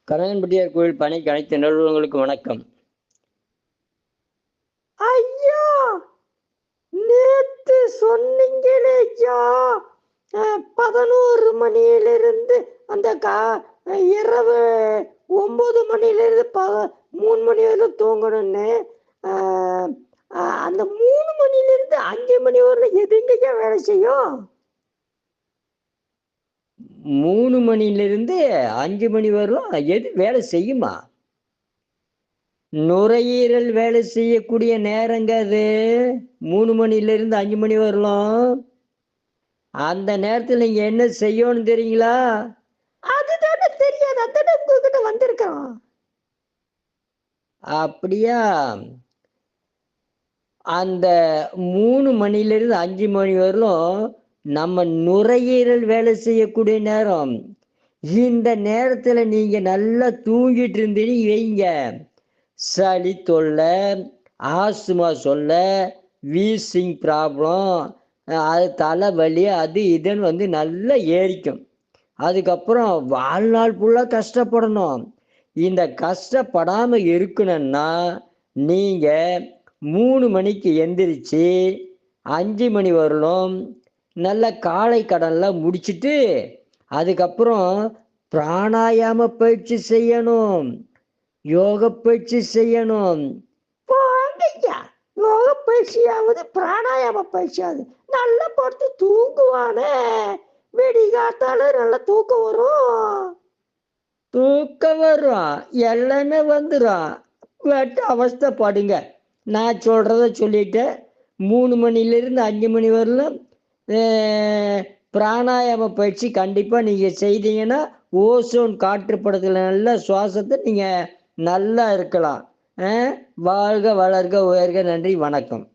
கரையன்பட்டியார் கோயில் பணிக்கு அனைத்து நிறுவனங்களுக்கு வணக்கம். ஐயா, நேத்து சொன்னீங்களே ஐயா, 11 மணியிலிருந்து அந்த இரவு 9 மணியிலிருந்து 3 மணி வரை தூங்கணும்னு. அந்த 3 மணியிலிருந்து 5 மணி வரை எதுங்கய்யா வேலை செய்யும்? 3 மணிலிருந்து 5 மணி வரலும் எது வேலை செய்யுமா? நுரையீரல் வேலை செய்யக்கூடிய நேரங்க அது. 3 மணிலிருந்து 5 மணி வரலாம். அந்த நேரத்தில் நீங்க என்ன செய்யணும் தெரியுங்களா? அதுதானே தெரியாது, அதானே உங்ககிட்ட வந்திருக்கோம். அப்படியா? அந்த 3 மணிலிருந்து 5 மணி வரலும் நம்ம நுரையீரல் வேலை செய்யக்கூடிய நேரம். இந்த நேரத்தில் நீங்க நல்லா தூங்கிட்டு இருந்தீங்க வைங்க, சளி தொல்லை, ஆஸ்துமா சொல்ல, வீசிங் ப்ராப்ளம், அது தலைவலி, அது இதுன்னு வந்து நல்லா ஏறிக்கும். அதுக்கப்புறம் வாழ்நாள் ஃபுல்லாக கஷ்டப்படணும். இந்த கஷ்டப்படாமல் இருக்கணும்னா நீங்கள் 3 மணிக்கு எந்திரிச்சு 5 மணி வரலும் நல்ல காலை கடன்லாம் முடிச்சுட்டு அதுக்கப்புறம் பிராணாயாம பயிற்சி செய்யணும், யோக பயிற்சி செய்யணும். யோக பயிற்சியாவது பிராணாயாம பயிற்சியாவது நல்லா படுத்து தூங்குவானே, வெடிகாத்தால நல்லா தூக்கம் வரும், எல்லாமே வந்துடும். வெட்ட அவஸ்தைப்படுங்க. நான் சொல்கிறத சொல்லிட்டேன். 3 மணிலிருந்து 5 மணி வரலும் பிராணாயாம பயிற்சி கண்டிப்பாக நீங்கள் செய்தீங்கன்னா ஓசோன் காற்றுப்படத்தில் நல்ல சுவாசத்தை நீங்கள் நல்லா இருக்கலாம். வாழ்க வளர்க உயர்க. நன்றி, வணக்கம்.